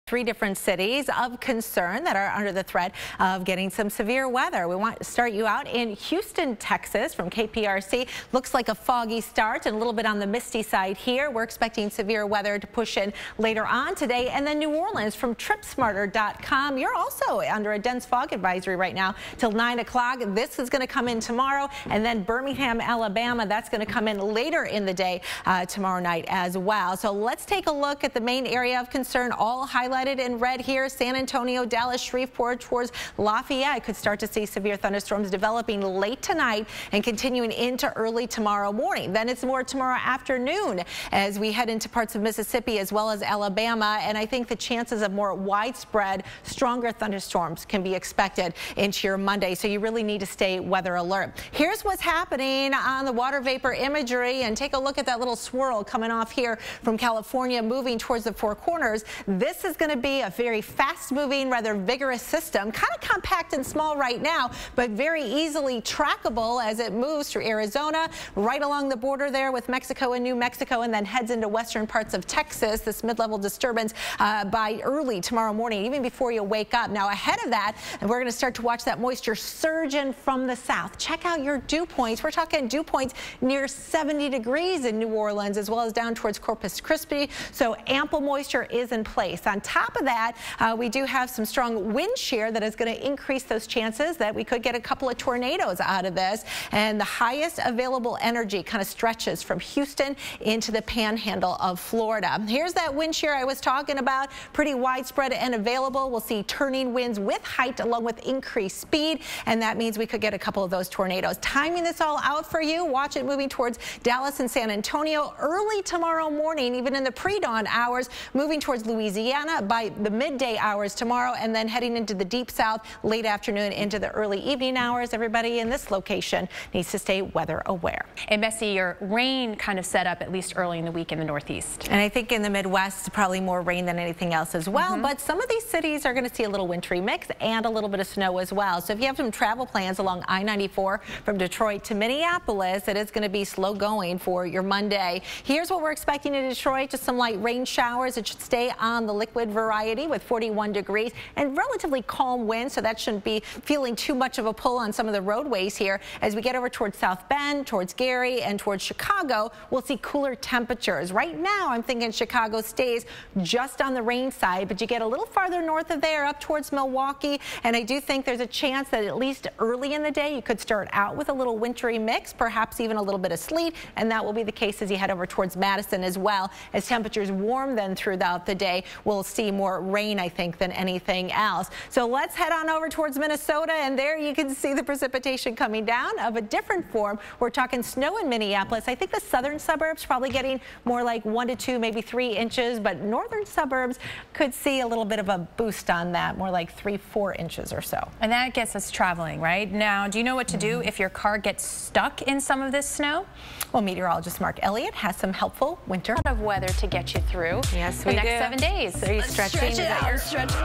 Three different cities of concern that are under the threat of getting some severe weather. We want to start you out in Houston, Texas from KPRC. Looks like a foggy start and a little bit on the misty side here. We're expecting severe weather to push in later on today. And then New Orleans from TripSmarter.com. You're also under a dense fog advisory right now till 9 o'clock. This is going to come in tomorrow. And then Birmingham, Alabama, that's going to come in later in the day tomorrow night as well. So let's take a look at the main area of concern, all highlighted in red here. San Antonio, Dallas, Shreveport towards Lafayette could start to see severe thunderstorms developing late tonight and continuing into early tomorrow morning. Then it's more tomorrow afternoon as we head into parts of Mississippi as well as Alabama. And I think the chances of more widespread, stronger thunderstorms can be expected into your Monday. So you really need to stay weather alert. Here's what's happening on the water vapor imagery, and take a look at that little swirl coming off here from California moving towards the Four Corners. This is going to be a very fast-moving, rather vigorous system, kind of compact and small right now, but very easily trackable as it moves through Arizona, right along the border there with Mexico and New Mexico, and then heads into western parts of Texas, this mid-level disturbance by early tomorrow morning, even before you wake up. Now, ahead of that, and we're going to start to watch that moisture surge in from the south. Check out your dew points. We're talking dew points near 70 degrees in New Orleans, as well as down towards Corpus Christi, so ample moisture is in place. On top of that, we do have some strong wind shear that is going to increase those chances that we could get a couple of tornadoes out of this. And the highest available energy kind of stretches from Houston into the panhandle of Florida. Here's that wind shear I was talking about, pretty widespread and available. We'll see turning winds with height along with increased speed, and that means we could get a couple of those tornadoes. Timing this all out for you, watch it moving towards Dallas and San Antonio early tomorrow morning, even in the pre-dawn hours, moving towards Louisiana by the midday hours tomorrow, and then heading into the deep south late afternoon into the early evening hours. Everybody in this location needs to stay weather aware. And Bessie, your rain kind of set up at least early in the week in the Northeast. And I think in the Midwest, probably more rain than anything else as well. But some of these cities are going to see a little wintry mix and a little bit of snow as well. So if you have some travel plans along I-94 from Detroit to Minneapolis, it is going to be slow going for your Monday. Here's what we're expecting in Detroit, just some light rain showers. It should stay on the liquid variety with 41 degrees and relatively calm winds, so that shouldn't be feeling too much of a pull on some of the roadways here. As we get over towards South Bend, towards Gary, and towards Chicago, we'll see cooler temperatures. Right now, I'm thinking Chicago stays just on the rain side, but you get a little farther north of there, up towards Milwaukee, and I do think there's a chance that at least early in the day, you could start out with a little wintry mix, perhaps even a little bit of sleet, and that will be the case as you head over towards Madison as well. As temperatures warm then throughout the day, we'll see more rain, I think, than anything else. So let's head on over towards Minnesota, and there you can see the precipitation coming down of a different form. We're talking snow in Minneapolis. I think the southern suburbs probably getting more like 1 to 2, maybe 3 inches, but northern suburbs could see a little bit of a boost on that, more like 3-4 inches or so. And that gets us traveling, right? Now, do you know what to do if your car gets stuck in some of this snow? Well, meteorologist Mark Elliott has some helpful winter of weather to get you through the next 7 days. Are you stretching? Stretch it out. Stretch.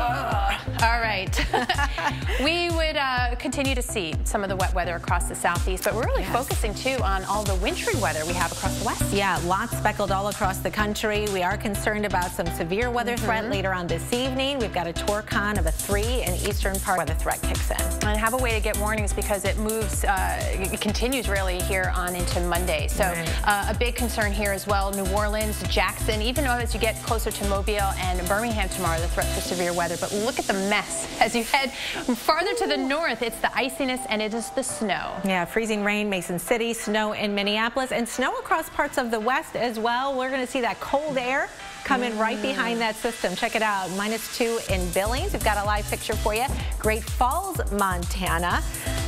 All right. We would continue to see some of the wet weather across the southeast, but we're really focusing too on all the wintry weather we have across the west. Yeah, lots speckled all across the country. We are concerned about some severe weather threat later on this evening. We've got a Torcon of a 3 in eastern part. Weather threat kicks in. And have a way to get warnings because it moves, it continues really here on into Monday. So a big concern here as well. New Orleans, Jackson, even though as you get closer to Mobile and Birmingham tomorrow, the threat for severe weather. But look at the mess as you head farther to the north. It's the iciness and it is the snow. Yeah, freezing rain, Mason City, snow in Minneapolis, and snow across parts of the west as well. We're going to see that cold air come in right behind that system. Check it out, -2 in Billings. We've got a live picture for you. Great Falls, Montana.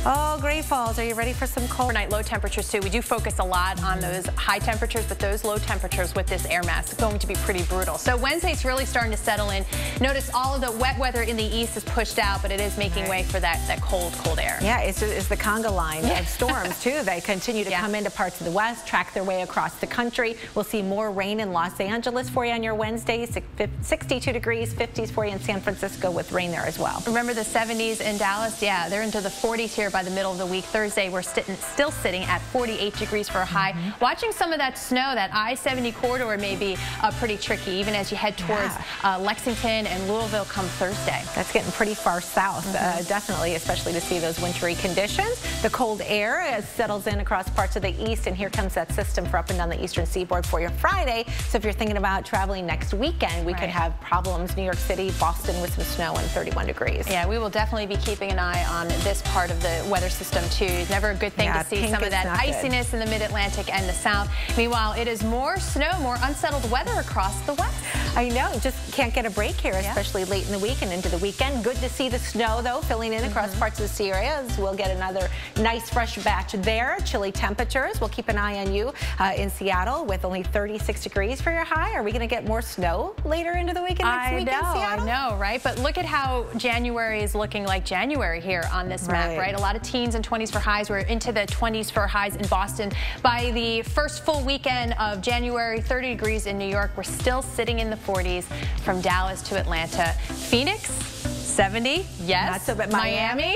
Oh, Great Falls, are you ready for some cold? Overnight low temperatures too. We do focus a lot on those high temperatures, but those low temperatures with this air mass are going to be pretty brutal. So Wednesday's really starting to settle in. Notice all of the wet weather in the east is pushed out, but it is making way for that cold air. Yeah, it's the conga line of storms too. They continue to come into parts of the west, track their way across the country. We'll see more rain in Los Angeles for you on your Wednesday, 62 degrees, 50s for you in San Francisco with rain there as well. Remember the 70s in Dallas? Yeah, they're into the 40s here by the middle of the week. Thursday, we're still sitting at 48 degrees for a high. Watching some of that snow, that I-70 corridor may be pretty tricky, even as you head towards Lexington and Louisville come Thursday. That's getting pretty far south, definitely, especially to see those wintry conditions. The cold air settles in across parts of the east, and here comes that system for up and down the eastern seaboard for you Friday. So if you're thinking about traveling next weekend, we could have problems. New York City, Boston with some snow and 31 degrees. Yeah, we will definitely be keeping an eye on this part of the weather system too. It's never a good thing to see some of that iciness in the mid-Atlantic and the south. Meanwhile, it is more snow, more unsettled weather across the west. I know, just can't get a break here, especially late in the week and into the weekend. Good to see the snow, though, filling in across parts of the sea areas. We'll get another nice fresh batch there. Chilly temperatures. We'll keep an eye on you in Seattle with only 36 degrees for your high. Are we going to get more snow later into the weekend next week in Seattle? I know, right? But look at how January is looking like January here on this map, right? A lot of teens and 20s for highs. We're into the 20s for highs in Boston. By the first full weekend of January, 30 degrees in New York. We're still sitting in the 40s from Dallas to Atlanta. Phoenix, 70. Yes. Not so bad. Miami,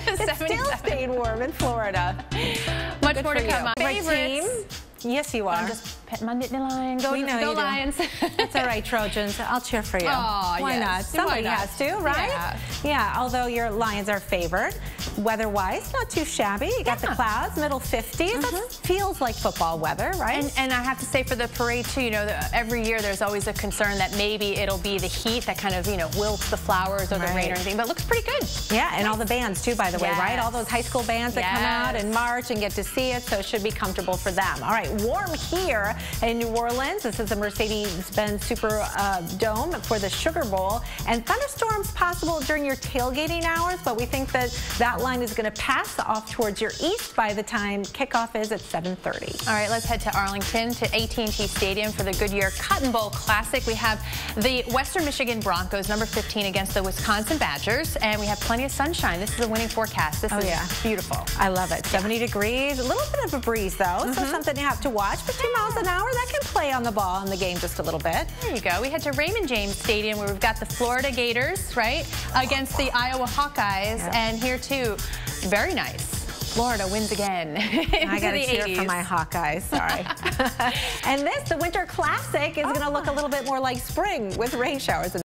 it's still staying warm in Florida. Much more to come. Favorites. Yes, you are. I'm just petting my Nittany Lion. Go Lions. It's all right, Trojans. I'll cheer for you. Oh, Why not? Somebody has to, right? Yeah, although your Lions are favored. Weather-wise, not too shabby. You got the clouds, middle 50s. That feels like football weather, right? And I have to say for the parade, too, you know, every year there's always a concern that maybe it'll be the heat that kind of, you know, wilts the flowers or the rain or anything, but it looks pretty good. Yeah, and all the bands, too, by the way, right? All those high school bands that come out in March and get to see it, so it should be comfortable for them. All right, warm here in New Orleans. This is the Mercedes-Benz Superdome for the Sugar Bowl, and thunderstorms possible during your tailgating hours, but we think that that line is going to pass off towards your east by the time kickoff is at 7:30. All right, let's head to Arlington to AT&T Stadium for the Goodyear Cotton Bowl Classic. We have the Western Michigan Broncos, number 15, against the Wisconsin Badgers, and we have plenty of sunshine. This is a winning forecast. This is beautiful. I love it. 70 degrees, a little bit of a breeze, though, so something you have to watch, but 2 miles an hour, that can play on the ball in the game just a little bit. There you go. We head to Raymond James Stadium where we've got the Florida Gators, right, against the Iowa Hawkeyes, and here, too, very nice. Florida wins again. I got to cheer for my Hawkeyes, sorry. And the Winter Classic is going to look a little bit more like spring with rain showers.